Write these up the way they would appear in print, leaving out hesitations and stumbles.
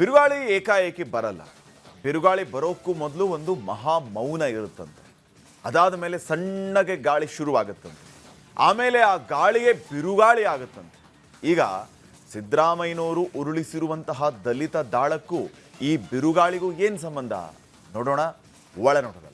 ಬಿರುಗಾಳಿ ಏಕಾಏಕಿ ಬರಲ್ಲ. ಬಿರುಗಾಳಿ ಬರೋಕ್ಕೂ ಮೊದಲು ಒಂದು ಮಹಾ ಮೌನ ಇರುತ್ತಂತೆ. ಅದಾದ ಮೇಲೆ ಸಣ್ಣಗೆ ಗಾಳಿ ಶುರುವಾಗುತ್ತಂತೆ. ಆಮೇಲೆ ಆ ಗಾಳಿಯೇ ಬಿರುಗಾಳಿ ಆಗುತ್ತಂತೆ. ಈಗ ಸಿದ್ದರಾಮಯ್ಯನವರು ಉರುಳಿಸಿರುವಂತಹ ದಲಿತ ದಾಳಕ್ಕೂ ಈ ಬಿರುಗಾಳಿಗೂ ಏನು ಸಂಬಂಧ ನೋಡೋಣ ಒಳನೋಟದಲ್ಲಿ.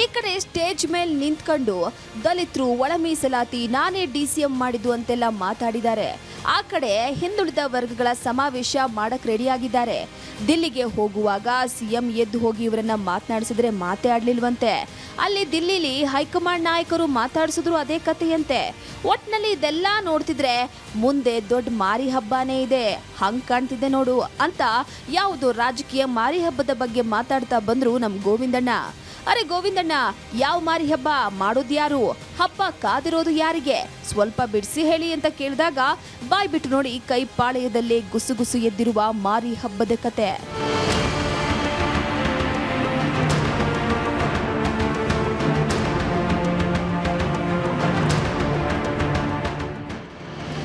ಈ ಕಡೆ ಸ್ಟೇಜ್ ಮೇಲೆ ನಿಂತ್ಕೊಂಡು ದಲಿತರು ಒಳ ಮೀಸಲಾತಿ ನಾನೇ ಡಿಸಿಎಂ ಮಾಡಿದ್ದು ಅಂತೆಲ್ಲ ಮಾತಾಡಿದ್ದಾರೆ. ಆ ಕಡೆ ಹಿಂದುಳಿದ ವರ್ಗಗಳ ಸಮಾವೇಶ ಮಾಡಕ್ ರೆಡಿಯಾಗಿದ್ದಾರೆ. ದಿಲ್ಲಿಗೆ ಹೋಗುವಾಗ ಸಿಎಂ ಎದ್ದು ಹೋಗಿ ಇವರನ್ನ ಮಾತನಾಡಿಸಿದ್ರೆ ಮಾತೇ ಆಡ್ಲಿಲ್ವಂತೆ. ಅಲ್ಲಿ ದಿಲ್ಲಿಲಿ ಹೈಕಮಾಂಡ್ ನಾಯಕರು ಮಾತಾಡಿಸಿದ್ರು ಅದೇ ಕಥೆಯಂತೆ. ಒಟ್ನಲ್ಲಿ ಇದೆಲ್ಲ ನೋಡ್ತಿದ್ರೆ ಮುಂದೆ ದೊಡ್ಡ ಮಾರಿ ಹಬ್ಬನೇ ಇದೆ ಹಂಗ್ ಕಾಣ್ತಿದೆ ನೋಡು ಅಂತ ಯಾವುದೋ ರಾಜಕೀಯ ಮಾರಿ ಹಬ್ಬದ ಬಗ್ಗೆ ಮಾತಾಡ್ತಾ ಬಂದ್ರು ನಮ್ ಗೋವಿಂದಣ್ಣ. ಅರೆ ಗೋವಿಂದಣ್ಣ, ಯಾವ ಮಾರಿ ಹಬ್ಬ ಮಾಡೋದ್ಯಾರು? ಹಬ್ಬ ಕಾದಿರೋದು ಯಾರಿಗೆ? ಸ್ವಲ್ಪ ಬಿಡಿಸಿ ಹೇಳಿ ಅಂತ ಕೇಳಿದಾಗ ಬಾಯ್ ಬಿಟ್ಟು ನೋಡಿ ಕೈ ಪಾಳೆಯದಲ್ಲೇ ಗುಸುಗುಸು ಎದ್ದಿರುವ ಮಾರಿ ಹಬ್ಬದ ಕತೆ.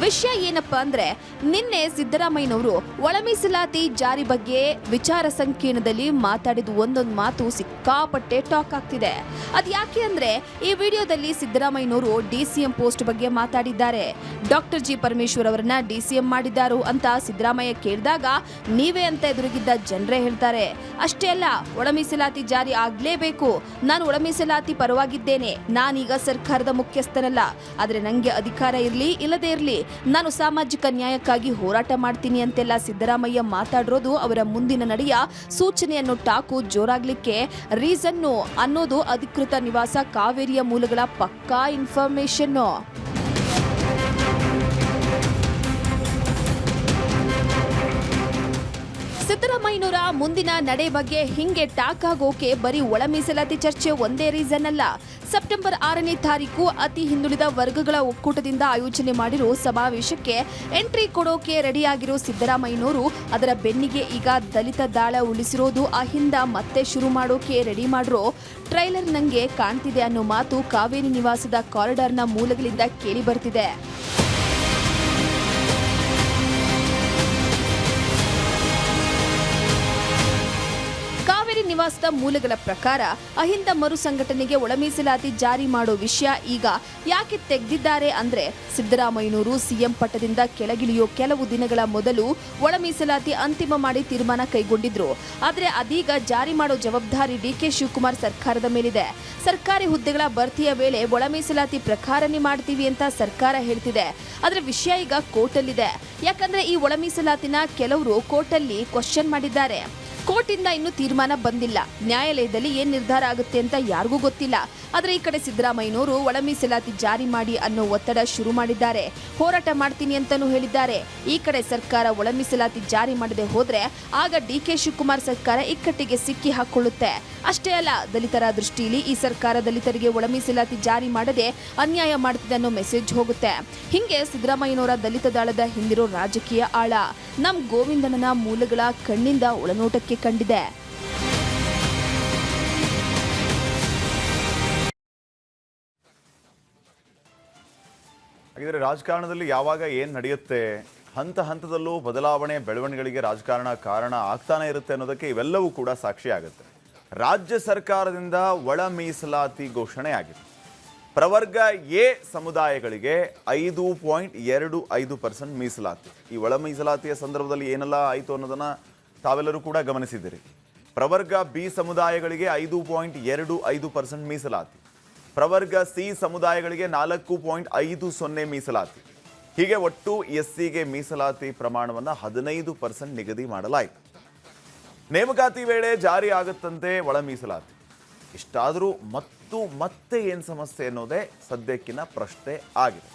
ವಿಷಯ ಏನಪ್ಪಾ ಅಂದ್ರೆ, ನಿನ್ನೆ ಸಿದ್ದರಾಮಯ್ಯನವರು ಒಳ ಮೀಸಲಾತಿ ಜಾರಿ ಬಗ್ಗೆ ವಿಚಾರ ಸಂಕಿರಣದಲ್ಲಿ ಮಾತಾಡಿದ ಒಂದೊಂದು ಮಾತು ಸಿಕ್ಕಾಪಟ್ಟೆ ಟಾಕ್ ಆಗ್ತಿದೆ. ಅದ್ಯಾಕೆ ಅಂದ್ರೆ, ಈ ವಿಡಿಯೋದಲ್ಲಿ ಸಿದ್ದರಾಮಯ್ಯನವರು ಡಿಸಿಎಂ ಪೋಸ್ಟ್ ಬಗ್ಗೆ ಮಾತಾಡಿದ್ದಾರೆ. ಡಾಕ್ಟರ್ ಜಿ ಪರಮೇಶ್ವರ್ ಅವರನ್ನ ಡಿಸಿಎಂ ಮಾಡಿದ್ದಾರು ಅಂತ ಸಿದ್ದರಾಮಯ್ಯ ಕೇಳಿದಾಗ ನೀವೇ ಅಂತ ಎದುರಿಗಿದ್ದ ಜನರೇ ಹೇಳ್ತಾರೆ. ಅಷ್ಟೇ ಅಲ್ಲ, ಒಳ ಮೀಸಲಾತಿ ಜಾರಿ ಆಗ್ಲೇಬೇಕು, ನಾನು ಒಳ ಮೀಸಲಾತಿ ಪರವಾಗಿದ್ದೇನೆ, ನಾನೀಗ ಸರ್ಕಾರದ ಮುಖ್ಯಸ್ಥನಲ್ಲ, ಆದ್ರೆ ನಂಗೆ ಅಧಿಕಾರ ಇರ್ಲಿ ಇಲ್ಲದೇ ಇರ್ಲಿ ನಾನು ಸಾಮಾಜಿಕ ನ್ಯಾಯಕ್ಕಾಗಿ ಹೋರಾಟ ಮಾಡ್ತೀನಿ ಅಂತೆಲ್ಲ ಸಿದ್ದರಾಮಯ್ಯ ಮಾತಾಡಿರೋದು ಅವರ ಮುಂದಿನ ನಡೆಯ ಸೂಚನೆಯನ್ನು ಟಾಕು ಜೋರಾಗ್ಲಿಕ್ಕೆ ರೀಸನ್ನು ಅನ್ನೋದು ಅಧಿಕೃತ ನಿವಾಸ ಕಾವೇರಿಯ ಮೂಲಗಳ ಪಕ್ಕಾ ಇನ್ಫಾರ್ಮೇಶನ್. ಸಿದ್ದರಾಮಯ್ಯನವರ ಮುಂದಿನ ನಡೆ ಬಗ್ಗೆ ಹಿಂಗೆ ಟಾಕ್ ಆಗೋಕೆ ಬರೀ ಒಳ ಮೀಸಲಾತಿ ಚರ್ಚೆ ಒಂದೇ ರೀಸನ್ ಅಲ್ಲ. ಸೆಪ್ಟೆಂಬರ್ 6ನೇ ತಾರೀಕು ಅತಿ ಹಿಂದುಳಿದ ವರ್ಗಗಳ ಒಕ್ಕೂಟದಿಂದ ಆಯೋಜನೆ ಮಾಡಿರೋ ಸಮಾವೇಶಕ್ಕೆ ಎಂಟ್ರಿ ಕೊಡೋಕೆ ರೆಡಿಯಾಗಿರೋ ಸಿದ್ದರಾಮಯ್ಯನವರು ಅದರ ಬೆನ್ನಿಗೆ ಈಗ ದಲಿತ ದಾಳ ಉಳಿಸಿರೋದು ಅಹಿಂದ ಮತ್ತೆ ಶುರು ಮಾಡೋಕೆ ರೆಡಿ ಮಾಡಿರೋ ಟ್ರೈಲರ್ ನಂಗೆ ಕಾಣ್ತಿದೆ ಅನ್ನೋ ಮಾತು ಕಾವೇರಿ ನಿವಾಸದ ಕಾರಿಡಾರ್ನ ಮೂಲಗಳಿಂದ ಕೇಳಿ ಬರ್ತಿದೆ. ನಿವಾಸದ ಮೂಲಗಳ ಪ್ರಕಾರ ಅಹಿಂದ ಮರು ಸಂಘಟನೆಗೆ ಒಳ ಮೀಸಲಾತಿ ಜಾರಿ ಮಾಡೋ ವಿಷಯ ಈಗ ಯಾಕೆ ತೆಗೆದಿದ್ದಾರೆ ಅಂದ್ರೆ, ಸಿದ್ದರಾಮಯ್ಯನವರು ಸಿಎಂ ಪಟ್ಟದಿಂದ ಕೆಳಗಿಳಿಯೋ ಕೆಲವು ದಿನಗಳ ಮೊದಲು ಒಳ ಮೀಸಲಾತಿ ಅಂತಿಮ ಮಾಡಿ ತೀರ್ಮಾನ ಕೈಗೊಂಡಿದ್ರು. ಆದ್ರೆ ಅದೀಗ ಜಾರಿ ಮಾಡೋ ಜವಾಬ್ದಾರಿ ಡಿಕೆ ಶಿವಕುಮಾರ್ ಸರ್ಕಾರದ ಮೇಲಿದೆ. ಸರ್ಕಾರಿ ಹುದ್ದೆಗಳ ಭರ್ತಿಯ ವೇಳೆ ಒಳ ಮೀಸಲಾತಿ ಪ್ರಕಾರನೇ ಮಾಡ್ತೀವಿ ಅಂತ ಸರ್ಕಾರ ಹೇಳ್ತಿದೆ. ಆದ್ರೆ ವಿಷಯ ಈಗ ಕೋರ್ಟಲ್ಲಿದೆ. ಯಾಕಂದ್ರೆ ಈ ಒಳ ಮೀಸಲಾತಿನ ಕೆಲವರು ಕೋರ್ಟಲ್ಲಿ ಕ್ವಶನ್ ಮಾಡಿದ್ದಾರೆ. ಕೋರ್ಟಿಂದ ಇನ್ನೂ ತೀರ್ಮಾನ ಬಂದಿಲ್ಲ. ನ್ಯಾಯಾಲಯದಲ್ಲಿ ಏನ್ ನಿರ್ಧಾರ ಆಗುತ್ತೆ ಅಂತ ಯಾರಿಗೂ ಗೊತ್ತಿಲ್ಲ. ಆದ್ರೆ ಈ ಕಡೆ ಸಿದ್ದರಾಮಯ್ಯನವರು ಒಳ ಮೀಸಲಾತಿ ಜಾರಿ ಮಾಡಿ ಅನ್ನೋ ಒತ್ತಡ ಶುರು ಮಾಡಿದ್ದಾರೆ. ಹೋರಾಟ ಮಾಡ್ತೀನಿ ಅಂತಾನೂ ಹೇಳಿದ್ದಾರೆ. ಈ ಕಡೆ ಸರ್ಕಾರ ಒಳ ಮೀಸಲಾತಿ ಜಾರಿ ಮಾಡದೆ ಹೋದ್ರೆ ಆಗ ಡಿಕೆ ಶಿವಕುಮಾರ್ ಸರ್ಕಾರ ಇಕ್ಕಟ್ಟಿಗೆ ಸಿಕ್ಕಿ ಹಾಕೊಳ್ಳುತ್ತೆ. ಅಷ್ಟೇ ಅಲ್ಲ, ದಲಿತರ ದೃಷ್ಟಿಯಲ್ಲಿ ಈ ಸರ್ಕಾರ ದಲಿತರಿಗೆ ಒಳ ಮೀಸಲಾತಿ ಜಾರಿ ಮಾಡದೆ ಅನ್ಯಾಯ ಮಾಡ್ತಿದೆ ಅನ್ನೋ ಮೆಸೇಜ್ ಹೋಗುತ್ತೆ. ಹಿಂಗೆ ಸಿದ್ದರಾಮಯ್ಯನವರ ದಲಿತ ದಾಳದ ಹಿಂದಿರೋ ರಾಜಕೀಯ ಆಳ ನಮ್ ಗೋವಿಂದಣ್ಣನ ಮೂಲಗಳ ಕಣ್ಣಿಂದ ಒಳನೋಟಕ್ಕೆ ಕಂಡಿದೆ. ಹಾಗಿದ್ರೆ ರಾಜಕಾರಣದಲ್ಲಿ ಯಾವಾಗ ಏನು ನಡೆಯುತ್ತೆ, ಹಂತ ಹಂತದಲ್ಲೂ ಬದಲಾವಣೆ ಬೆಳವಣಿಗೆಗಳಿಗೆ ರಾಜಕಾರಣ ಕಾರಣ ಆಗ್ತಾನೆ ಇರುತ್ತೆ ಅನ್ನೋದಕ್ಕೆ ಇವೆಲ್ಲವೂ ಕೂಡ ಸಾಕ್ಷಿ ಆಗುತ್ತೆ. ರಾಜ್ಯ ಸರ್ಕಾರದಿಂದ ಒಳ ಮೀಸಲಾತಿ ಘೋಷಣೆ ಆಗಿದೆ. ಪ್ರವರ್ಗ ಎ ಸಮುದಾಯಗಳಿಗೆ 5.25% ಮೀಸಲಾತಿ. ಈ ಒಳ ಮೀಸಲಾತಿಯ ಸಂದರ್ಭದಲ್ಲಿ ಏನೆಲ್ಲ ಆಯಿತು ಅನ್ನೋದನ್ನು ತಾವೆಲ್ಲರೂ ಕೂಡ ಗಮನಿಸಿದ್ದೀರಿ. ಪ್ರವರ್ಗ ಬಿ ಸಮುದಾಯಗಳಿಗೆ 5.25% ಮೀಸಲಾತಿ. ಪ್ರವರ್ಗ ಸಿ ಸಮುದಾಯಗಳಿಗೆ 4.50 ಮೀಸಲಾತಿ. ಹೀಗೆ ಒಟ್ಟು ಎಸ್ಸಿಗೆ ಮೀಸಲಾತಿ ಪ್ರಮಾಣವನ್ನು 15% ನಿಗದಿ ಮಾಡಲಾಯಿತು. ನೇಮಕಾತಿ ವೇಳೆ ಜಾರಿ ಆಗುತ್ತಂತೆ ಒಳ ಮೀಸಲಾತಿ. ಇಷ್ಟಾದರೂ ಮತ್ತೆ ಏನು ಸಮಸ್ಯೆ ಅನ್ನೋದೇ ಸದ್ಯಕ್ಕಿನ ಪ್ರಶ್ನೆ ಆಗಿದೆ.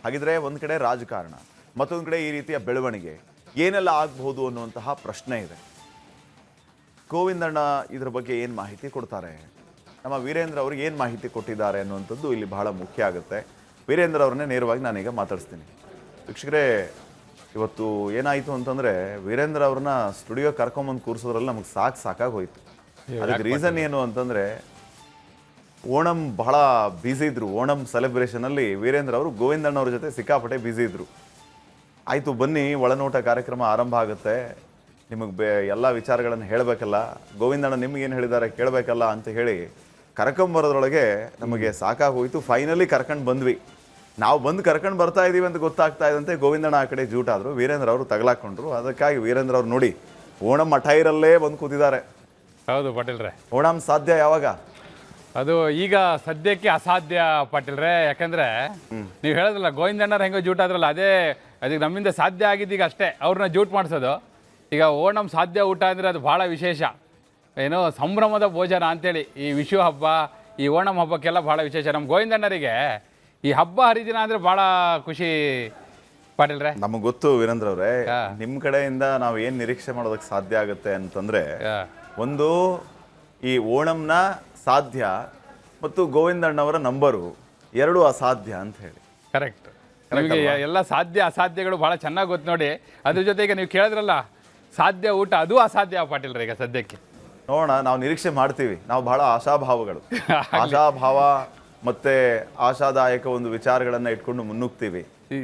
ಹಾಗಿದ್ರೆ ಒಂದು ಕಡೆ ರಾಜಕಾರಣ, ಮತ್ತೊಂದು ಕಡೆ ಈ ರೀತಿಯ ಬೆಳವಣಿಗೆ ಏನೆಲ್ಲ ಆಗಬಹುದು ಅನ್ನುವಂತಹ ಪ್ರಶ್ನೆ ಇದೆ. ಗೋವಿಂದಣ್ಣ ಇದರ ಬಗ್ಗೆ ಏನು ಮಾಹಿತಿ ಕೊಡ್ತಾರೆ, ನಮ್ಮ ವೀರೇಂದ್ರ ಅವ್ರಿಗೆ ಏನು ಮಾಹಿತಿ ಕೊಟ್ಟಿದ್ದಾರೆ ಅನ್ನುವಂಥದ್ದು ಇಲ್ಲಿ ಬಹಳ ಮುಖ್ಯ ಆಗುತ್ತೆ. ವೀರೇಂದ್ರ ಅವ್ರನ್ನೇ ನೇರವಾಗಿ ನಾನೀಗ ಮಾತಾಡಿಸ್ತೀನಿ. ವೀಕ್ಷಕರೇ, ಇವತ್ತು ಏನಾಯಿತು ಅಂತಂದರೆ, ವೀರೇಂದ್ರ ಅವ್ರನ್ನ ಸ್ಟುಡಿಯೋ ಕರ್ಕೊಂಬಂದು ಕೂರಿಸೋದ್ರಲ್ಲಿ ನಮಗೆ ಸಾಕಾಗಿ ಹೋಯಿತು. ಅದಕ್ಕೆ ರೀಸನ್ ಏನು ಅಂತಂದರೆ, ಓಣಂ ಬಹಳ ಬ್ಯುಸಿ ಇದ್ರು. ಓಣಂ ಸೆಲೆಬ್ರೇಷನಲ್ಲಿ ವೀರೇಂದ್ರ ಅವರು ಗೋವಿಂದಣ್ಣವ್ರ ಜೊತೆ ಸಿಕ್ಕಾಪಟ್ಟೆ ಬ್ಯುಸಿ ಇದ್ರು. ಆಯಿತು ಬನ್ನಿ ಒಳನೋಟ ಕಾರ್ಯಕ್ರಮ ಆರಂಭ ಆಗುತ್ತೆ, ನಿಮಗೆ ಎಲ್ಲ ವಿಚಾರಗಳನ್ನು ಹೇಳಬೇಕಲ್ಲ, ಗೋವಿಂದಣ್ಣ ನಿಮ್ಗೇನು ಹೇಳಿದ್ದಾರೆ ಕೇಳಬೇಕಲ್ಲ ಅಂತ ಹೇಳಿ ಕರ್ಕೊಂಬರೋದ್ರೊಳಗೆ ನಮಗೆ ಸಾಕಾಗೋಯ್ತು. ಫೈನಲಿ ಕರ್ಕೊಂಡು ಬಂದ್ವಿ. ನಾವು ಬಂದು ಕರ್ಕೊಂಡು ಬರ್ತಾ ಇದ್ದೀವಿ ಅಂತ ಗೊತ್ತಾಗ್ತಾ ಇದ್ದಂತೆ ಗೋವಿಂದಣ್ಣ ಆ ಕಡೆ ಜೂಟಾದರು, ವೀರೇಂದ್ರ ಅವರು ತಗಲಾಕೊಂಡ್ರು. ಅದಕ್ಕಾಗಿ ವೀರೇಂದ್ರ ಅವ್ರು ನೋಡಿ ಓಣಂ ಅಠೈರಲ್ಲೇ ಬಂದು ಕೂತಿದ್ದಾರೆ. ಹೌದು ಪಾಟೀಲ್ರೆ, ಓಣಂ ಸಾಧ್ಯ ಯಾವಾಗ? ಅದು ಈಗ ಸದ್ಯಕ್ಕೆ ಅಸಾಧ್ಯ ಪಾಟೀಲ್ರೆ. ಯಾಕಂದ್ರೆ ನೀವು ಹೇಳೋದ್ರಲ್ಲ ಗೋವಿಂದಣ್ಣರು ಹೆಂಗೋ ಜೂಟ್ ಆದ್ರಲ್ಲ, ಅದಕ್ಕೆ ನಮ್ಮಿಂದ ಸಾಧ್ಯ ಆಗಿದ್ದೀಗ ಅಷ್ಟೇ ಅವ್ರನ್ನ ಜೂಟ್ ಮಾಡಿಸೋದು. ಈಗ ಓಣಂ ಸಾಧ್ಯ ಊಟ ಅಂದರೆ ಅದು ಭಾಳ ವಿಶೇಷ, ಏನೋ ಸಂಭ್ರಮದ ಭೋಜನ ಅಂತೇಳಿ. ಈ ವಿಷು ಹಬ್ಬ, ಈ ಓಣಂ ಹಬ್ಬಕ್ಕೆಲ್ಲ ಭಾಳ ವಿಶೇಷ. ನಮ್ಮ ಗೋವಿಂದಣ್ಣರಿಗೆ ಈ ಹಬ್ಬ ಹರಿದಿನ ಅಂದರೆ ಭಾಳ ಖುಷಿ ಪಾಟೀಲ್ರೆ. ನಮಗೆ ಗೊತ್ತು ವೀರೇಂದ್ರ ಅವರೇ, ನಿಮ್ಮ ಕಡೆಯಿಂದ ನಾವು ಏನು ನಿರೀಕ್ಷೆ ಮಾಡೋದಕ್ಕೆ ಸಾಧ್ಯ ಆಗುತ್ತೆ ಅಂತಂದ್ರೆ, ಒಂದು ಈ ಓಣಂನ ಸಾಧ್ಯ ಮತ್ತು ಗೋವಿಂದಣ್ಣವರ ನಂಬರು ಎರಡು ಅಸಾಧ್ಯ ಅಂತ ಹೇಳಿ. ಕರೆಕ್ಟ್. ನಿಮಗೆ ಎಲ್ಲ ಸಾಧ್ಯ ಅಸಾಧ್ಯಗಳು ಭಾಳ ಚೆನ್ನಾಗಿ ಗೊತ್ತು ನೋಡಿ. ಅದ್ರ ಜೊತೆಗೆ ನೀವು ಕೇಳಿದ್ರಲ್ಲ ಸಾಧ್ಯ ಊಟ, ಅದು ಅಸಾಧ್ಯ ಪಾಟೀಲ್ರೆ ಈಗ ಸದ್ಯಕ್ಕೆ. ನೋಡೋಣ, ನಾವು ನಿರೀಕ್ಷೆ ಮಾಡ್ತೀವಿ. ನಾವು ಬಹಳ ಆಶಾಭಾವಗಳು, ಆಶಾಭಾವ ಮತ್ತೆ ಆಶಾದಾಯಕ ಒಂದು ವಿಚಾರಗಳನ್ನ ಇಟ್ಕೊಂಡು ಮುನ್ನುಗ್ತೀವಿ.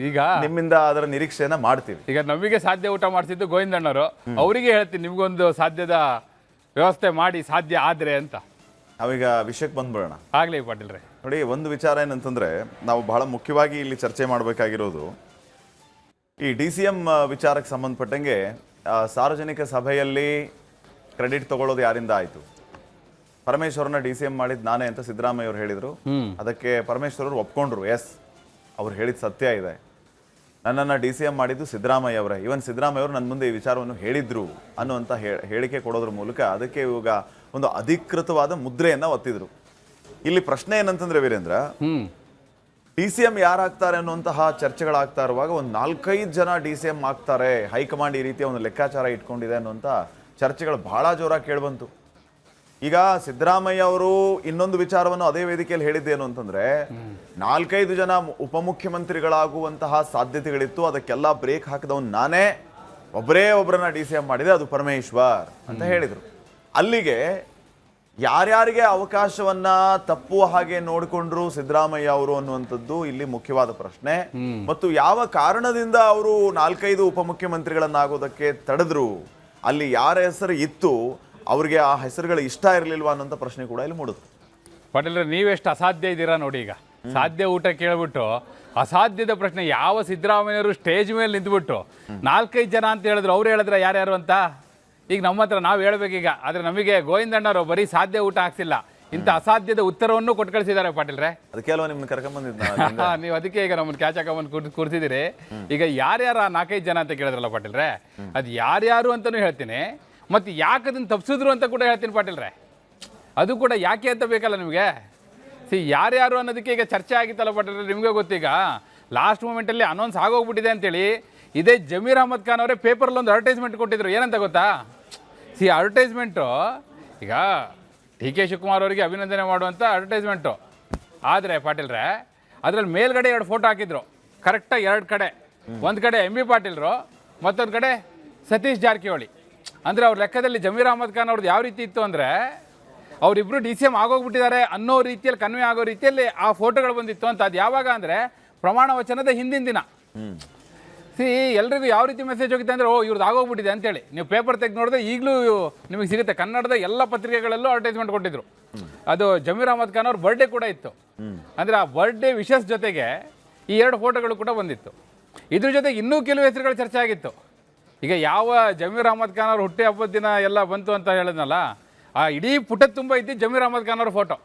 ಈಗ ನಿಮ್ಮಿಂದ ಅದರ ನಿರೀಕ್ಷೆಯನ್ನ ಮಾಡ್ತೀವಿ. ಈಗ ನಮಗೆ ಸಾಧ್ಯ ಊಟ ಮಾಡಿಸಿದ್ದು ಗೋವಿಂದಣ್ಣವರು, ಅವರಿಗೆ ಹೇಳ್ತೀನಿ ನಿಮ್ಗೊಂದು ಸಾಧ್ಯದ ವ್ಯವಸ್ಥೆ ಮಾಡಿ ಸಾಧ್ಯ ಆದ್ರೆ ಅಂತ. ನಾವೀಗ ವಿಷಯಕ್ಕೆ ಬಂದ್ಬಿಡೋಣ. ಆಗ್ಲಿ ಪಾಟೀಲ್ರೆ. ನೋಡಿ, ಒಂದು ವಿಚಾರ ಏನಂತಂದ್ರೆ, ನಾವು ಬಹಳ ಮುಖ್ಯವಾಗಿ ಇಲ್ಲಿ ಚರ್ಚೆ ಮಾಡಬೇಕಾಗಿರೋದು ಈ DCM ವಿಚಾರಕ್ಕೆ ಸಂಬಂಧಪಟ್ಟಂಗೆ ಸಾರ್ವಜನಿಕ ಸಭೆಯಲ್ಲಿ ಕ್ರೆಡಿಟ್ ತಗೊಳ್ಳೋದು ಯಾರಿಂದ ಆಯಿತು? ಪರಮೇಶ್ವರನ DCM ಮಾಡಿದ್ದು ನಾನೇ ಅಂತ ಸಿದ್ದರಾಮಯ್ಯ ಅವರು ಹೇಳಿದರು. ಅದಕ್ಕೆ ಪರಮೇಶ್ವರ್ ಅವರು ಒಪ್ಕೊಂಡ್ರು. ಎಸ್, ಅವ್ರು ಹೇಳಿದ ಸತ್ಯ ಇದೆ, ನನ್ನನ್ನು DCM ಮಾಡಿದ್ದು ಸಿದ್ದರಾಮಯ್ಯ ಅವರೇ. ಇವನ್ ಸಿದ್ದರಾಮಯ್ಯ ಅವರು ನನ್ನ ಮುಂದೆ ಈ ವಿಚಾರವನ್ನು ಹೇಳಿದ್ರು ಅನ್ನುವಂಥ ಹೇಳಿಕೆ ಕೊಡೋದ್ರ ಮೂಲಕ ಅದಕ್ಕೆ ಇವಾಗ ಒಂದು ಅಧಿಕೃತವಾದ ಮುದ್ರೆಯನ್ನು ಒತ್ತಿದ್ರು. ಇಲ್ಲಿ ಪ್ರಶ್ನೆ ಏನಂತಂದ್ರೆ ವೀರೇಂದ್ರ, DCM ಯಾರಾಗ್ತಾರೆ ಅನ್ನುವಂತಹ ಚರ್ಚೆಗಳಾಗ್ತಾ ಇರುವಾಗ ಒಂದು 4-5 ಜನ DCM ಆಗ್ತಾರೆ, ಹೈಕಮಾಂಡ್ ಈ ರೀತಿಯ ಒಂದು ಲೆಕ್ಕಾಚಾರ ಇಟ್ಕೊಂಡಿದೆ ಅನ್ನುವಂಥ ಚರ್ಚೆಗಳು ಬಹಳ ಜೋರಾಗಿ ಕೇಳಿಬಂತು. ಈಗ ಸಿದ್ದರಾಮಯ್ಯ ಅವರು ಇನ್ನೊಂದು ವಿಚಾರವನ್ನು ಅದೇ ವೇದಿಕೆಯಲ್ಲಿ ಹೇಳಿದ್ದೇನು ಅಂತಂದ್ರೆ, 4-5 ಜನ ಉಪಮುಖ್ಯಮಂತ್ರಿಗಳಾಗುವಂತಹ ಸಾಧ್ಯತೆಗಳಿತ್ತು, ಅದಕ್ಕೆಲ್ಲ ಬ್ರೇಕ್ ಹಾಕಿದವನು ನಾನೇ, ಒಬ್ಬರನ್ನ DCM ಮಾಡಿದೆ, ಅದು ಪರಮೇಶ್ವರ್ ಅಂತ ಹೇಳಿದರು. ಅಲ್ಲಿಗೆ ಯಾರ್ಯಾರಿಗೆ ಅವಕಾಶವನ್ನ ತಪ್ಪುವ ಹಾಗೆ ನೋಡಿಕೊಂಡ್ರು ಸಿದ್ದರಾಮಯ್ಯ ಅವರು ಅನ್ನುವಂಥದ್ದು ಇಲ್ಲಿ ಮುಖ್ಯವಾದ ಪ್ರಶ್ನೆ. ಮತ್ತು ಯಾವ ಕಾರಣದಿಂದ ಅವರು 4-5 ಉಪಮುಖ್ಯಮಂತ್ರಿಗಳನ್ನಾಗೋದಕ್ಕೆ ತಡೆದ್ರು, ಅಲ್ಲಿ ಯಾರ ಹೆಸರು ಇತ್ತು ಅವ್ರಿಗೆ ಆ ಹೆಸರುಗಳು ಇಷ್ಟ ಇರಲಿಲ್ವಾ ಅನ್ನೋಂಥ ಪ್ರಶ್ನೆ ಕೂಡ ಇಲ್ಲಿ ಮೂಡುತ್ತೆ. ಪಾಟೀಲ್ರೆ, ನೀವೆಷ್ಟು ಅಸಾಧ್ಯ ಇದ್ದೀರಾ ನೋಡಿ. ಈಗ ಸಾಧ್ಯ ಊಟ ಕೇಳ್ಬಿಟ್ಟು ಅಸಾಧ್ಯದ ಪ್ರಶ್ನೆ, ಯಾವ ಸಿದ್ದರಾಮಯ್ಯವರು ಸ್ಟೇಜ್ ಮೇಲೆ ನಿಂತ್ಬಿಟ್ಟು 4-5 ಜನ ಅಂತ ಹೇಳಿದ್ರು, ಅವ್ರು ಹೇಳಿದ್ರೆ ಯಾರ್ಯಾರು ಅಂತ ಈಗ ನಮ್ಮ ಹತ್ರ ನಾವು ಹೇಳ್ಬೇಕೀಗ. ಆದರೆ ನಮಗೆ ಗೋವಿಂದಣ್ಣವರು ಬರೀ ಸಾಧ್ಯ ಊಟ ಹಾಕ್ಸಿಲ್ಲ, ಇಂಥ ಅಸಾಧ್ಯದ ಉತ್ತರವನ್ನು ಕೊಟ್ಟು ಕಳಿಸಿದ್ದಾರೆ ಪಾಟೀಲ್ರೆ. ಅದಕ್ಕೆ ಅಲ್ವಾ ನಿಮ್ಮನ್ನ ಕರ್ಕೊಂಡ್ಬಂದಿದ್ದ ನೀವು, ಅದಕ್ಕೆ ಈಗ ನಮ್ಮನ್ನು ಕ್ಯಾಚ್ ಹಾಕೊಂಡ್ಬಂದು ಕೂರ್ತಿದ್ದೀರಿ. ಈಗ ಯಾರ್ಯಾರು 4-5 ಜನ ಅಂತ ಕೇಳಿದ್ರಲ್ಲ ಪಾಟೀಲ್ರೆ, ಅದು ಯಾರ್ಯಾರು ಅಂತಲೂ ಹೇಳ್ತೀನಿ, ಮತ್ತು ಯಾಕೆ ಅದನ್ನು ತಪ್ಪಿಸಿದ್ರು ಅಂತ ಕೂಡ ಹೇಳ್ತೀನಿ ಪಾಟೀಲ್ರೆ. ಅದು ಕೂಡ ಯಾಕೆ ಅಂತ ಬೇಕಲ್ಲ ನಿಮಗೆ. ಯಾರ್ಯಾರು ಅನ್ನೋದಕ್ಕೆ ಈಗ ಚರ್ಚೆ ಆಗಿತ್ತಲ್ಲ ಪಾಟೀಲ್ರೆ, ನಿಮಗೆ ಗೊತ್ತೀಗ ಲಾಸ್ಟ್ ಮೂಮೆಂಟಲ್ಲಿ ಅನೌನ್ಸ್ ಆಗೋಗ್ಬಿಟ್ಟಿದೆ ಅಂತೇಳಿ ಇದೇ ಜಮೀರ್ ಅಹಮದ್ ಖಾನ್ ಅವರೇ ಪೇಪರಲ್ಲಿ ಒಂದು ಅಡ್ವರ್ಟೈಸ್ಮೆಂಟ್ ಕೊಟ್ಟಿದ್ರು. ಏನಂತ ಗೊತ್ತಾ? ಅಡ್ವರ್ಟೈಸ್ಮೆಂಟು ಈಗ DK ಶಿವಕುಮಾರ್ ಅವರಿಗೆ ಅಭಿನಂದನೆ ಮಾಡುವಂಥ ಅಡ್ವರ್ಟೈಸ್ಮೆಂಟು. ಆದರೆ ಪಾಟೀಲ್ರೆ, ಅದರಲ್ಲಿ ಮೇಲ್ಗಡೆ 2 ಫೋಟೋ ಹಾಕಿದ್ರು, ಕರೆಕ್ಟಾಗಿ 2 ಕಡೆ. ಒಂದು ಕಡೆ MB ಪಾಟೀಲ್ರು, ಮತ್ತೊಂದು ಕಡೆ ಸತೀಶ್ ಜಾರಕಿಹೊಳಿ. ಅಂದರೆ ಅವ್ರ ಲೆಕ್ಕದಲ್ಲಿ ಜಮೀರ್ ಅಹಮದ್ ಖಾನ್ ಅವ್ರದ್ದು ಯಾವ ರೀತಿ ಇತ್ತು ಅಂದರೆ, ಅವರಿಬ್ಬರು DCM ಆಗೋಗ್ಬಿಟ್ಟಿದ್ದಾರೆ ಅನ್ನೋ ರೀತಿಯಲ್ಲಿ, ಕನ್ವೆ ಆಗೋ ರೀತಿಯಲ್ಲಿ ಆ ಫೋಟೋಗಳು ಬಂದಿತ್ತು ಅಂತ. ಅದು ಯಾವಾಗ ಅಂದರೆ ಪ್ರಮಾಣ ವಚನದ ಹಿಂದಿನ ದಿನ. ಎಲ್ರಿಗೂ ಯಾವ ರೀತಿ ಮೆಸೇಜ್ ಹೋಗುತ್ತೆ ಅಂದರೆ, ಇವ್ರದ್ದು ಆಗೋಗ್ಬಿಟ್ಟಿದೆ ಅಂತೇಳಿ. ನೀವು ಪೇಪರ್ ತೆಗೆದು ನೋಡಿದ್ರೆ ಈಗಲೂ ನಿಮಗೆ ಸಿಗುತ್ತೆ, ಕನ್ನಡದ ಎಲ್ಲ ಪತ್ರಿಕೆಗಳಲ್ಲೂ ಅಡ್ವರ್ಟೈಸ್ಮೆಂಟ್ ಕೊಟ್ಟಿದ್ರು. ಅದು ಜಮೀರ್ ಅಹಮದ್ ಖಾನ್ ಅವ್ರ ಬರ್ಡೇ ಕೂಡ ಇತ್ತು. ಅಂದರೆ ಆ ಬರ್ಡೇ ವಿಶಸ್ ಜೊತೆಗೆ ಈ 2 ಫೋಟೋಗಳು ಕೂಡ ಬಂದಿತ್ತು. ಇದ್ರ ಜೊತೆಗೆ ಇನ್ನೂ ಕೆಲವು ಹೆಸರುಗಳು ಚರ್ಚೆ ಆಗಿತ್ತು. ಈಗ ಯಾವ ಜಮೀರ್ ಅಹಮದ್ ಖಾನ್ ಅವ್ರ ಹುಟ್ಟಿ ಹಬ್ಬದ ದಿನ ಎಲ್ಲ ಬಂತು ಅಂತ ಹೇಳಿದ್ನಲ್ಲ, ಆ ಇಡೀ ಪುಟದ ತುಂಬ ಇದ್ದು ಜಮೀರ್ ಅಹಮದ್ ಖಾನ್ ಅವ್ರ ಫೋಟೋ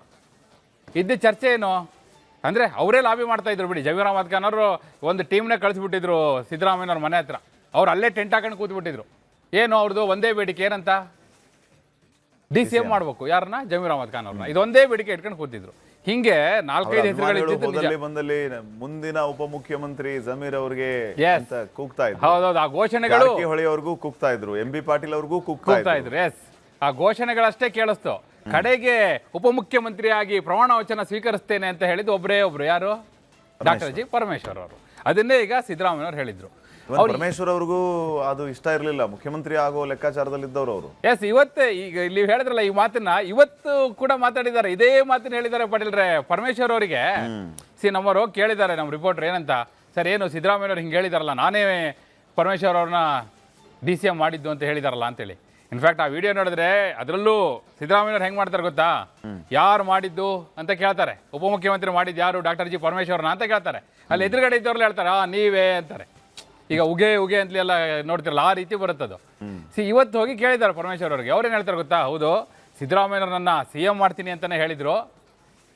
ಇದ್ದ. ಚರ್ಚೆ ಏನು ಅಂದರೆ, ಅವರೇ ಲಾಬಿ ಮಾಡ್ತಾ ಇದ್ರು ಬಿಡಿ. ಜಮೀರ್ ಅಹಮದ್ ಖಾನ್ ಅವರು ಒಂದು ಟೀಮ್ನೇ ಕಳಿಸ್ಬಿಟ್ಟಿದ್ರು ಸಿದ್ದರಾಮಯ್ಯನವ್ರ ಮನೆ ಹತ್ರ. ಅವ್ರು ಅಲ್ಲೇ ಟೆಂಟ್ ಹಾಕೊಂಡು ಕೂತ್ಬಿಟ್ಟಿದ್ರು. ಏನು ಅವ್ರದ್ದು ಒಂದೇ ಬೇಡಿಕೆ ಏನಂತ, DCM ಮಾಡಬೇಕು ಯಾರನ್ನ, ಜಮೀರ್ ಅಹಮದ್ ಖಾನ್ ಅವ್ರನ್ನ. ಇದೊಂದೇ ಬೇಡಿಕೆ ಇಟ್ಕೊಂಡು ಕೂತಿದ್ರು. ಹಿಂಗೆ 4-5 ಹೆಸರುಗಳು ಬಂದಲ್ಲಿ ಮುಂದಿನ ಉಪಮುಖ್ಯಮಂತ್ರಿ ಜಮೀರ್ ಅವ್ರಿಗೆ ಕೂಗ್ತಾ ಇದ್ರು. ಹೌದೌದು, ಆ ಘೋಷಣೆಗಳು ಜಾರಕಿಹೊಳಿ ಅವ್ರಿಗೂ ಕೂಗ್ತಾ ಇದ್ರು, MB ಪಾಟೀಲ್ ಅವ್ರಿಗೂ ಕೂಗ್ತಾ ಇದ್ರು. ಎಸ್, ಆ ಘೋಷಣೆಗಳಷ್ಟೇ ಕೇಳಿಸ್ತು. ಕಡೆಗೆ ಉಪಮುಖ್ಯಮಂತ್ರಿಯಾಗಿ ಪ್ರಮಾಣ ವಚನ ಸ್ವೀಕರಿಸ್ತೇನೆ ಅಂತ ಹೇಳಿದ್ದು ಒಬ್ಬರೇ ಒಬ್ರು, ಯಾರು? ಡಾಕ್ಟರ್ ಜಿ ಪರಮೇಶ್ವರ್ ಅವರು. ಅದನ್ನೇ ಈಗ ಸಿದ್ದರಾಮಯ್ಯವ್ರು ಹೇಳಿದ್ರು. ಪರಮೇಶ್ವರ್ ಅವ್ರಿಗೂ ಅದು ಇಷ್ಟ ಇರಲಿಲ್ಲ, ಮುಖ್ಯಮಂತ್ರಿ ಆಗೋ ಲೆಕ್ಕಾಚಾರದಲ್ಲಿದ್ದವರು ಅವರು. ಎಸ್, ಇವತ್ತೇ ಈಗ ಇಲ್ಲಿ ಹೇಳಿದ್ರಲ್ಲ ಈ ಮಾತನ್ನ, ಇವತ್ತು ಕೂಡ ಮಾತಾಡಿದ್ದಾರೆ, ಇದೇ ಮಾತನ್ನ ಹೇಳಿದ್ದಾರೆ ಪಾಟೀಲ್ರೆ ಪರಮೇಶ್ವರ್ ಅವರಿಗೆ. ನಮ್ಮವರು ಕೇಳಿದ್ದಾರೆ ನಮ್ಮ ರಿಪೋರ್ಟರ್ ಏನಂತ, ಸರ್ ಏನು ಸಿದ್ದರಾಮಯ್ಯವ್ರು ಹಿಂಗೆ ಹೇಳಿದಾರಲ್ಲ, ನಾನೇ ಪರಮೇಶ್ವರ್ ಅವ್ರನ್ನ DCM ಮಾಡಿದ್ದು ಅಂತ ಹೇಳಿದಾರಲ್ಲ ಅಂತೇಳಿ. ಇನ್ಫ್ಯಾಕ್ಟ್ ಆ ವಿಡಿಯೋ ನೋಡಿದ್ರೆ ಅದರಲ್ಲೂ ಸಿದ್ದರಾಮಯ್ಯವ್ರು ಹೆಂಗೆ ಮಾಡ್ತಾರೆ ಗೊತ್ತಾ, ಯಾರು ಮಾಡಿದ್ದು ಅಂತ ಕೇಳ್ತಾರೆ, ಉಪಮುಖ್ಯಮಂತ್ರಿ ಮಾಡಿದ್ದು ಯಾರು, ಡಾಕ್ಟರ್ ಜಿ ಪರಮೇಶ್ವರ್ನ ಅಂತ ಕೇಳ್ತಾರೆ. ಅಲ್ಲಿ ಎದುರುಗಡೆ ಇದ್ದವ್ರು ಹೇಳ್ತಾರೆ ನೀವೇ ಅಂತಾರೆ. ಈಗ ಉಗೆ ಅಂತಲೆಲ್ಲ ನೋಡ್ತಿರಲ್ಲ, ಆ ರೀತಿ ಬರುತ್ತದು. ಇವತ್ತು ಹೋಗಿ ಕೇಳಿದ್ದಾರೆ ಪರಮೇಶ್ವರ್ ಅವ್ರಿಗೆ, ಅವ್ರೇನು ಹೇಳ್ತಾರೆ ಗೊತ್ತಾ, ಹೌದು ಸಿದ್ದರಾಮಯ್ಯವ್ರು ನನ್ನ CM ಮಾಡ್ತೀನಿ ಅಂತಲೇ ಹೇಳಿದರು,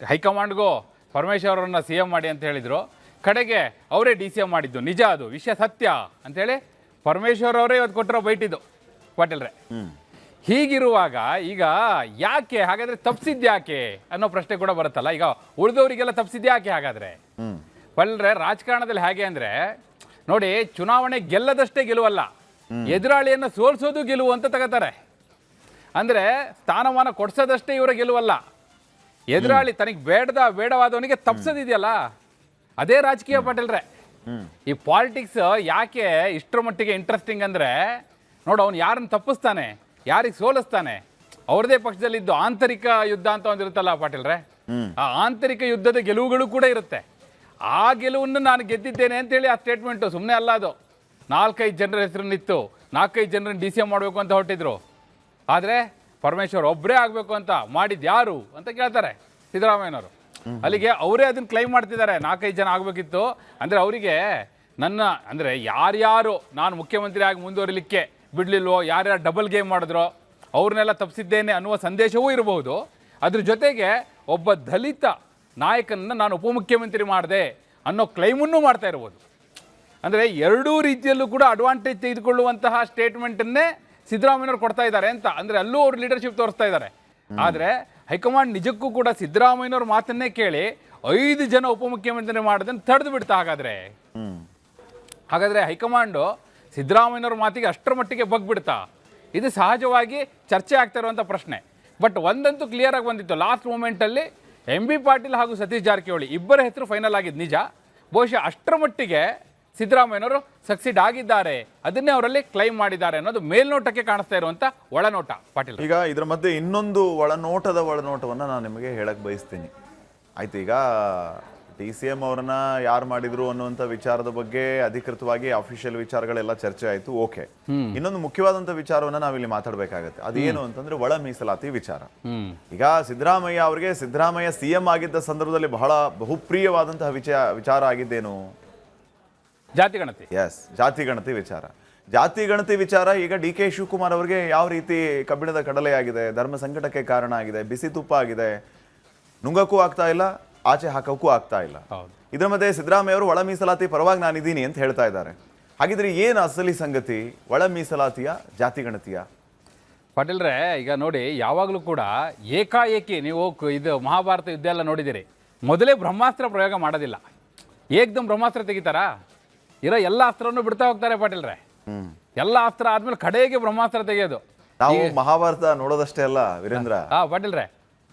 ಹೈಕಮಾಂಡ್ಗೂ ಪರಮೇಶ್ವರ್ ಅವ್ರನ್ನ CM ಮಾಡಿ ಅಂತ ಹೇಳಿದರು, ಕಡೆಗೆ ಅವರೇ DCM ಮಾಡಿದ್ದು, ನಿಜ ಅದು ವಿಷಯ ಸತ್ಯ ಅಂತೇಳಿ ಪರಮೇಶ್ವರ್ ಅವರೇ ಇವತ್ತು ಕೊಟ್ಟಿರೋ ಬೈಟಿದ್ದು ಪಾಟೀಲ್ರೆ. ಹೀಗಿರುವಾಗ ಈಗ ಯಾಕೆ ಹಾಗಾದ್ರೆ ತಪ್ಪಿಸಿದ್ಯಾಕೆ ಅನ್ನೋ ಪ್ರಶ್ನೆ ಕೂಡ ಬರುತ್ತಲ್ಲ. ಈಗ ಉಳಿದವರಿಗೆಲ್ಲ ತಪ್ಪಿಸಿದ್ಯಾಕೆ ಹಾಗಾದ್ರೆ ಪಾಟೀಲ್ರೆ? ರಾಜಕಾರಣದಲ್ಲಿ ಹೇಗೆ ಅಂದ್ರೆ ನೋಡಿ, ಚುನಾವಣೆ ಗೆಲ್ಲದಷ್ಟೇ ಗೆಲುವಲ್ಲ, ಎದುರಾಳಿಯನ್ನು ಸೋಲ್ಸೋದು ಗೆಲುವು ಅಂತ ತಗೋತಾರೆ. ಅಂದ್ರೆ ಸ್ಥಾನಮಾನ ಕೊಡ್ಸೋದಷ್ಟೇ ಇವರ ಗೆಲುವಲ್ಲ, ಎದುರಾಳಿ ತನಗೆ ಬೇಡವಾದವನಿಗೆ ತಪ್ಪಿಸೋದಿದೆಯಲ್ಲ, ಅದೇ ರಾಜಕೀಯ ಪಾಟೀಲ್ರೆ. ಈ ಪಾಲಿಟಿಕ್ಸ್ ಯಾಕೆ ಇಷ್ಟರ ಮಟ್ಟಿಗೆ ಇಂಟ್ರೆಸ್ಟಿಂಗ್ ಅಂದ್ರೆ, ನೋಡು ಅವ್ನು ಯಾರನ್ನು ತಪ್ಪಿಸ್ತಾನೆ, ಯಾರಿಗೆ ಸೋಲಿಸ್ತಾನೆ, ಅವ್ರದೇ ಪಕ್ಷದಲ್ಲಿದ್ದು ಆಂತರಿಕ ಯುದ್ಧ ಅಂತ ಒಂದಿರುತ್ತಲ್ಲ ಪಾಟೀಲ್ರೆ, ಆ ಆಂತರಿಕ ಯುದ್ಧದ ಗೆಲುವುಗಳು ಕೂಡ ಇರುತ್ತೆ. ಆ ಗೆಲುವನ್ನು ನಾನು ಗೆದ್ದಿದ್ದೇನೆ ಅಂತೇಳಿ ಆ ಸ್ಟೇಟ್ಮೆಂಟು ಸುಮ್ಮನೆ ಅಲ್ಲ, ಅದು 4-5 ಜನರ ಹೆಸರನ್ನಿತ್ತು, 4-5 ಜನರನ್ನು DCM ಮಾಡಬೇಕು ಅಂತ ಹೊರಟಿದ್ರು. ಆದರೆ ಪರಮೇಶ್ವರ್ ಒಬ್ಬರೇ ಆಗಬೇಕು ಅಂತ ಮಾಡಿದ್ದು ಯಾರು ಅಂತ ಕೇಳ್ತಾರೆ ಸಿದ್ದರಾಮಯ್ಯನವರು. ಅಲ್ಲಿಗೆ ಅವರೇ ಅದನ್ನು ಕ್ಲೈಮ್ ಮಾಡ್ತಿದ್ದಾರೆ, 4-5 ಜನ ಆಗಬೇಕಿತ್ತು. ಅಂದರೆ ಅವರಿಗೆ ನನ್ನ ಅಂದರೆ ಯಾರ್ಯಾರು ನಾನು ಮುಖ್ಯಮಂತ್ರಿ ಆಗಿ ಮುಂದುವರಿಲಿಕ್ಕೆ ಬಿಡಲಿಲ್ವೋ, ಯಾರ್ಯಾರು ಡಬಲ್ ಗೇಮ್ ಮಾಡಿದ್ರೋ ಅವ್ರನ್ನೆಲ್ಲ ತಪ್ಪಿಸಿದ್ದೇನೆ ಅನ್ನುವ ಸಂದೇಶವೂ ಇರಬಹುದು. ಅದ್ರ ಜೊತೆಗೆ ಒಬ್ಬ ದಲಿತ ನಾಯಕನನ್ನು ನಾನು ಉಪಮುಖ್ಯಮಂತ್ರಿ ಮಾಡಿದೆ ಅನ್ನೋ ಕ್ಲೈಮನ್ನು ಮಾಡ್ತಾ ಇರ್ಬೋದು. ಅಂದರೆ ಎರಡೂ ರೀತಿಯಲ್ಲೂ ಕೂಡ ಅಡ್ವಾಂಟೇಜ್ ತೆಗೆದುಕೊಳ್ಳುವಂತಹ ಸ್ಟೇಟ್ಮೆಂಟನ್ನೇ ಸಿದ್ದರಾಮಯ್ಯವ್ರು ಕೊಡ್ತಾ ಇದ್ದಾರೆ ಅಂತ. ಅಂದರೆ ಅಲ್ಲೂ ಅವರು ಲೀಡರ್ಶಿಪ್ ತೋರಿಸ್ತಾ ಇದ್ದಾರೆ. ಆದರೆ ಹೈಕಮಾಂಡ್ ನಿಜಕ್ಕೂ ಕೂಡ ಸಿದ್ದರಾಮಯ್ಯವ್ರ ಮಾತನ್ನೇ ಕೇಳಿ 5 ಜನ ಉಪಮುಖ್ಯಮಂತ್ರಿ ಮಾಡೋದನ್ನು ತಡೆದು ಬಿಡ್ತಾ. ಹಾಗಾದರೆ ಹೈಕಮಾಂಡು ಸಿದ್ದರಾಮಯ್ಯವ್ರ ಮಾತಿಗೆ ಅಷ್ಟರ ಮಟ್ಟಿಗೆ ಬಗ್ಬಿಡ್ತಾ? ಇದು ಸಹಜವಾಗಿ ಚರ್ಚೆ ಆಗ್ತಾ ಇರುವಂಥ ಪ್ರಶ್ನೆ. ಬಟ್ ಒಂದಂತೂ ಕ್ಲಿಯರ್ ಆಗಿ ಬಂದಿತ್ತು, ಲಾಸ್ಟ್ ಮೂಮೆಂಟಲ್ಲಿ MB ಪಾಟೀಲ್ ಹಾಗೂ ಸತೀಶ್ ಜಾರಕಿಹೊಳಿ ಇಬ್ಬರ ಹೆಸರು ಫೈನಲ್ ಆಗಿದ್ದು ನಿಜ. ಬಹುಶಃ ಅಷ್ಟರ ಮಟ್ಟಿಗೆ ಸಿದ್ದರಾಮಯ್ಯನವರು ಸಕ್ಸೀಡ್ ಆಗಿದ್ದಾರೆ, ಅದನ್ನೇ ಅವರಲ್ಲಿ ಕ್ಲೈಮ್ ಮಾಡಿದ್ದಾರೆ ಅನ್ನೋದು ಮೇಲ್ನೋಟಕ್ಕೆ ಕಾಣಿಸ್ತಾ ಇರುವಂಥ ಒಳನೋಟ ಪಾಟೀಲ್. ಈಗ ಇದರ ಮಧ್ಯೆ ಇನ್ನೊಂದು ಒಳನೋಟವನ್ನು ನಾನು ನಿಮಗೆ ಹೇಳಕ್ ಬಯಸ್ತೀನಿ. ಆಯ್ತು, ಈಗ DCM ಅವರನ್ನ ಯಾರು ಮಾಡಿದ್ರು ಅನ್ನುವಂಥ ವಿಚಾರದ ಬಗ್ಗೆ ಅಧಿಕೃತವಾಗಿ ಅಫಿಷಿಯಲ್ ವಿಚಾರಗಳೆಲ್ಲ ಚರ್ಚೆ ಆಯ್ತು, ಓಕೆ. ಇನ್ನೊಂದು ಮುಖ್ಯವಾದಂಥ ವಿಚಾರವನ್ನ ನಾವಿಲ್ಲಿ ಮಾತಾಡಬೇಕಾಗತ್ತೆ. ಅದೇನು ಅಂತಂದ್ರೆ ಒಳ ಮೀಸಲಾತಿ ವಿಚಾರ. ಈಗ ಸಿದ್ದರಾಮಯ್ಯ ಅವರಿಗೆ ಸಿದ್ದರಾಮಯ್ಯ CM ಆಗಿದ್ದ ಸಂದರ್ಭದಲ್ಲಿ ಬಹಳ ಬಹುಪ್ರಿಯವಾದಂತಹ ವಿಚಾರ ಆಗಿದ್ದೇನು? ಜಾತಿ ಗಣತಿ. ಎಸ್, ಜಾತಿ ಗಣತಿ ವಿಚಾರ ಈಗ DK ಶಿವಕುಮಾರ್ ಅವರಿಗೆ ಯಾವ ರೀತಿ ಕಬ್ಬಿಣದ ಕಡಲೆಯಾಗಿದೆ, ಧರ್ಮ ಸಂಕಟಕ್ಕೆ ಕಾರಣ ಆಗಿದೆ, ಬಿಸಿ ತುಪ್ಪ ಆಗಿದೆ, ನುಂಗಕ್ಕೂ ಆಗ್ತಾ ಇಲ್ಲ, ಆಚೆ ಹಾಕೋಕ್ಕೂ ಆಗ್ತಾ ಇಲ್ಲ. ಇದರ ಮಧ್ಯೆ ಸಿದ್ದರಾಮಯ್ಯ ಅವರು ಒಳ ಮೀಸಲಾತಿ ಪರವಾಗಿ ನಾನಿದ್ದೀನಿ ಅಂತ ಹೇಳ್ತಾ ಇದ್ದಾರೆ. ಹಾಗಿದ್ರೆ ಏನು ಅಸಲಿ ಸಂಗತಿ, ಒಳ ಮೀಸಲಾತಿಯ ಜಾತಿ ಗಣತಿಯ? ಪಾಟೀಲ್ರೆ, ಈಗ ನೋಡಿ, ಯಾವಾಗಲೂ ಕೂಡ ಏಕಾಏಕಿ ನೀವು ಇದು ಮಹಾಭಾರತ ಯುದ್ಧ ಎಲ್ಲ ನೋಡಿದಿರಿ, ಮೊದಲೇ ಬ್ರಹ್ಮಾಸ್ತ್ರ ಪ್ರಯೋಗ ಮಾಡೋದಿಲ್ಲ, ಏಕ್ದಮ್ ಬ್ರಹ್ಮಾಸ್ತ್ರ ತೆಗಿತಾರಾ? ಇರೋ ಎಲ್ಲ ಅಸ್ತ್ರವನ್ನು ಬಿಡ್ತಾ ಹೋಗ್ತಾರೆ ಪಾಟೀಲ್ರೆ. ಎಲ್ಲ ಅಸ್ತ್ರ ಆದ್ಮೇಲೆ ಕಡೆಗೆ ಬ್ರಹ್ಮಾಸ್ತ್ರ ತೆಗೆಯೋದು. ನಾವು ಮಹಾಭಾರತ ನೋಡೋದಷ್ಟೇ ಅಲ್ಲ ವೀರೇಂದ್ರ, ಪಾಟೀಲ್ರೆ,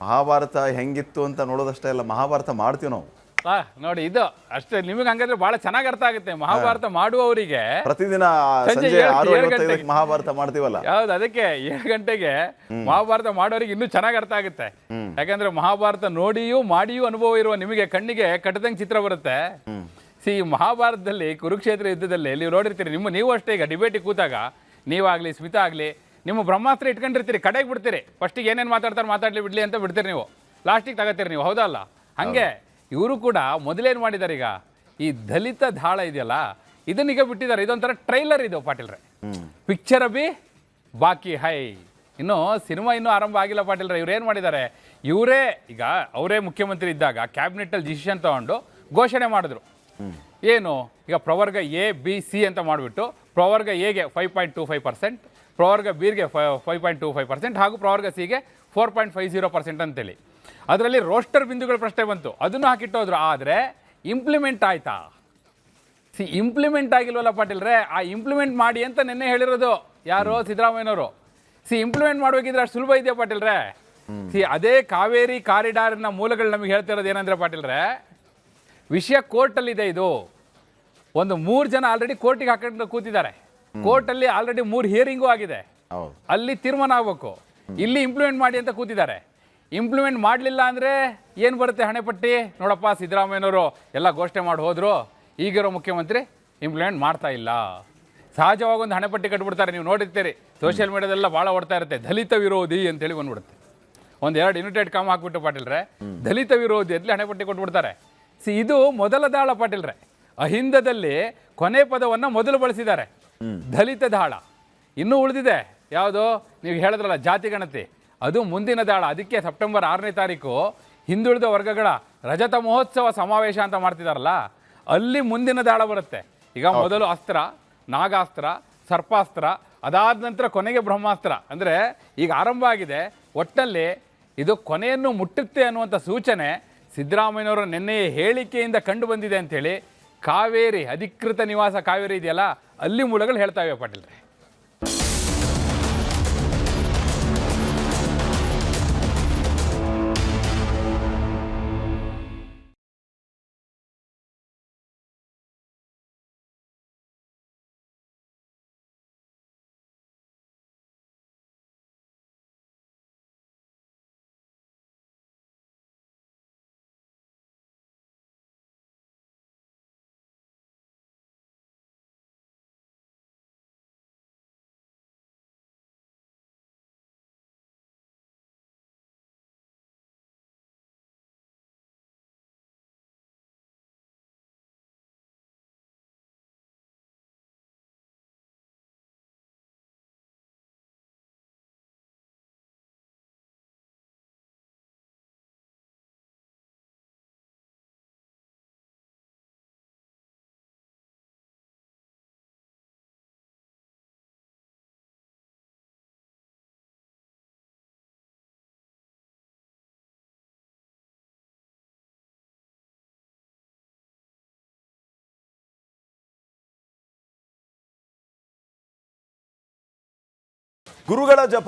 ಮಹಾಭಾರತ ಹೆಂಗಿತ್ತು ಅಂತ ನೋಡೋದಷ್ಟೇ ಅಲ್ಲ, ಮಹಾಭಾರತ ಮಾಡ್ತೀವಿ ನಾವು. ನೋಡಿ, ಇದು ಅಷ್ಟೇ. ನಿಮಗೆ ಹಂಗಾದ್ರೆ ಬಹಳ ಚೆನ್ನಾಗಿ ಅರ್ಥ ಆಗುತ್ತೆ. ಮಹಾಭಾರತ ಮಾಡುವವರಿಗೆ ಪ್ರತಿದಿನ ಸಂಜೆ 6:45 ಮಹಾಭಾರತ ಮಾಡ್ತೀವಲ್ಲ, ಯಾವ್ದು ಅದಕ್ಕೆ 7 ಗಂಟೆಗೆ ಮಹಾಭಾರತ ಮಾಡೋರಿಗೆ ಇನ್ನೂ ಚೆನ್ನಾಗಿ ಅರ್ಥ ಆಗುತ್ತೆ. ಯಾಕಂದ್ರೆ ಮಹಾಭಾರತ ನೋಡಿಯೂ ಮಾಡಿಯೂ ಅನುಭವ ಇರುವ ನಿಮಗೆ ಕಣ್ಣಿಗೆ ಕಟ್ಟದಂಗೆ ಚಿತ್ರ ಬರುತ್ತೆ. ಮಹಾಭಾರತದಲ್ಲಿ ಕುರುಕ್ಷೇತ್ರ ಯುದ್ಧದಲ್ಲಿ ನೀವು ನೋಡಿರ್ತೀರಿ, ನೀವು ಅಷ್ಟೇ. ಈಗ ಡಿಬೇಟಿಗೆ ಕೂತಾಗ ನೀವಾಗ್ಲಿ ಸ್ಮಿತಾ ಆಗಲಿ ನಿಮ್ಮ ಬ್ರಹ್ಮಾಸ್ತ್ರ ಇಟ್ಕೊಂಡಿರ್ತೀರಿ, ಕಡೆಗೆ ಬಿಡ್ತೀರಿ. ಫಸ್ಟಿಗೆ ಏನೇನು ಮಾತಾಡ್ಲಿ ಬಿಡ್ಲಿ ಅಂತ ಬಿಡ್ತೀರಿ, ನೀವು ಲಾಸ್ಟಿಗೆ ತಗೋತೀರಿ ನೀವು, ಹೌದಲ್ಲ? ಹಂಗೆ ಇವರು ಕೂಡ ಮೊದಲೇನು ಮಾಡಿದ್ದಾರೆ, ಈಗ ಈ ದಲಿತ ದಾಳ ಇದೆಯಲ್ಲ ಇದನ್ನೀಗ ಬಿಟ್ಟಿದ್ದಾರೆ. ಇದೊಂಥರ ಟ್ರೈಲರ್ ಇದು ಪಾಟೀಲ್ರೆ, ಪಿಕ್ಚರ್ ಅಭಿ ಬಾಕಿ ಹೈ. ಇನ್ನು ಸಿನಿಮಾ ಇನ್ನೂ ಆರಂಭ ಆಗಿಲ್ಲ ಪಾಟೀಲ್ರೆ. ಇವ್ರು ಏನು ಮಾಡಿದ್ದಾರೆ, ಇವರೇ ಈಗ ಅವರೇ ಮುಖ್ಯಮಂತ್ರಿ ಇದ್ದಾಗ ಕ್ಯಾಬಿನೆಟ್ಟಲ್ಲಿ ಡಿಸಿಷನ್ ತಗೊಂಡು ಘೋಷಣೆ ಮಾಡಿದ್ರು. ಏನು, ಈಗ ಪ್ರವರ್ಗ A, B, C ಅಂತ ಮಾಡಿಬಿಟ್ಟು ಪ್ರವರ್ಗ Aಗೆ 5.25%, ಪ್ರವರ್ಗ Bಗೆ 5.25% ಹಾಗೂ ಪ್ರವರ್ಗ Cಗೆ 4.50% ಅಂತೇಳಿ. ಅದರಲ್ಲಿ ರೋಸ್ಟರ್ ಬಿಂದುಗಳ ಪ್ರಶ್ನೆ ಬಂತು, ಅದನ್ನು ಹಾಕಿಟ್ಟೋದ್ರು. ಆದರೆ ಇಂಪ್ಲಿಮೆಂಟ್ ಆಯ್ತಾ? ಇಂಪ್ಲಿಮೆಂಟ್ ಆಗಿಲ್ವಲ್ಲ ಪಾಟೀಲ್ರೆ. ಆ ಇಂಪ್ಲಿಮೆಂಟ್ ಮಾಡಿ ಅಂತ ನಿನ್ನೆ ಹೇಳಿರೋದು ಯಾರು? ಸಿದ್ದರಾಮಯ್ಯನವರು. ಇಂಪ್ಲಿಮೆಂಟ್ ಮಾಡಬೇಕಿದ್ರೆ ಅಷ್ಟು ಸುಲಭ ಇದೆಯಾ ಪಾಟೀಲ್ರೆ? ಅದೇ ಕಾವೇರಿ ಕಾರಿಡಾರ್ನ ಮೂಲಗಳು ನಮಗೆ ಹೇಳ್ತಿರೋದು ಏನಂದ್ರೆ ಪಾಟೀಲ್ರೆ, ವಿಷಯ ಕೋರ್ಟಲ್ಲಿದೆ. ಇದು ಒಂದು 3 ಜನ ಆಲ್ರೆಡಿ ಕೋರ್ಟಿಗೆ ಹಾಕೊಂಡು ಕೂತಿದ್ದಾರೆ. ಕೋರ್ಟಲ್ಲಿ ಆಲ್ರೆಡಿ 3 ಹಿಯರಿಂಗು ಆಗಿದೆ. ಹೌದು. ಅಲ್ಲಿ ತೀರ್ಮಾನ ಆಗಬೇಕು. ಇಲ್ಲಿ ಇಂಪ್ಲಿಮೆಂಟ್ ಮಾಡಿ ಅಂತ ಕೂತಿದ್ದಾರೆ. ಇಂಪ್ಲಿಮೆಂಟ್ ಮಾಡಲಿಲ್ಲ ಅಂದರೆ ಏನು ಬರುತ್ತೆ ಹಣೆಪಟ್ಟಿ? ನೋಡಪ್ಪ, ಸಿದ್ದರಾಮಯ್ಯನವರು ಎಲ್ಲ ಘೋಷಣೆ ಮಾಡಿ ಹೋದರು, ಈಗಿರೋ ಮುಖ್ಯಮಂತ್ರಿ ಇಂಪ್ಲಿಮೆಂಟ್ ಮಾಡ್ತಾ ಇಲ್ಲ. ಸಹಜವಾಗಿ ಒಂದು ಹಣೆಪಟ್ಟಿ ಕಟ್ಬಿಡ್ತಾರೆ. ನೀವು ನೋಡಿರ್ತೀರಿ, ಸೋಷಿಯಲ್ ಮೀಡಿಯಾದೆಲ್ಲ ಭಾಳ ಓಡ್ತಾ ಇರುತ್ತೆ, ದಲಿತ ವಿರೋಧಿ ಅಂತೇಳಿ ಬಂದ್ಬಿಡುತ್ತೆ. ಒಂದು 2 ಯುನೈಟೆಡ್ ಕಾಮ್ ಹಾಕ್ಬಿಟ್ಟು ಪಾಟೀಲ್ರೆ, ದಲಿತ ವಿರೋಧಿ ಅಂತಲೇ ಹಣೆಪಟ್ಟಿ ಕೊಟ್ಬಿಡ್ತಾರೆ. ಇದು ಮೊದಲ ದಾಳ ಪಾಟೀಲ್ರೆ. ಅಹಿಂದದಲ್ಲಿ ಕೊನೆ ಪದವನ್ನು ಮೊದಲು ಬಳಸಿದ್ದಾರೆ, ದಲಿತ ದಾಳ. ಇನ್ನೂ ಉಳಿದಿದೆ ಯಾವುದು ನೀವು ಹೇಳಿದ್ರಲ್ಲ ಜಾತಿ ಗಣತಿ, ಅದು ಮುಂದಿನ ದಾಳ. ಅದಕ್ಕೆ ಸೆಪ್ಟೆಂಬರ್ 6ನೇ ತಾರೀಕು ಹಿಂದುಳಿದ ವರ್ಗಗಳ ರಜತ ಮಹೋತ್ಸವ ಸಮಾವೇಶ ಅಂತ ಮಾಡ್ತಿದಾರಲ್ಲ, ಅಲ್ಲಿ ಮುಂದಿನ ದಾಳ ಬರುತ್ತೆ. ಈಗ ಮೊದಲು ಅಸ್ತ್ರ, ನಾಗಾಸ್ತ್ರ, ಸರ್ಪಾಸ್ತ್ರ, ಅದಾದ ನಂತರ ಕೊನೆಗೆ ಬ್ರಹ್ಮಾಸ್ತ್ರ. ಅಂದರೆ ಈಗ ಆರಂಭ ಆಗಿದೆ. ಒಟ್ಟಲ್ಲಿ ಇದು ಕೊನೆಯನ್ನು ಮುಟ್ಟುತ್ತೆ ಅನ್ನುವಂಥ ಸೂಚನೆ ಸಿದ್ದರಾಮಯ್ಯನವರ ನಿನ್ನೆಯ ಹೇಳಿಕೆಯಿಂದ ಕಂಡು ಬಂದಿದೆ ಅಂಥೇಳಿ ಕಾವೇರಿ ಅಧಿಕೃತ ನಿವಾಸ ಕಾವೇರಿ ಇದೆಯಲ್ಲ, ಅಲ್ಲಿ ಮೂಲಗಳು ಹೇಳ್ತಾ ಇವೆ ಪಾಟೀಲ್ರೆ. ಗುರುಗಳ ಜಪ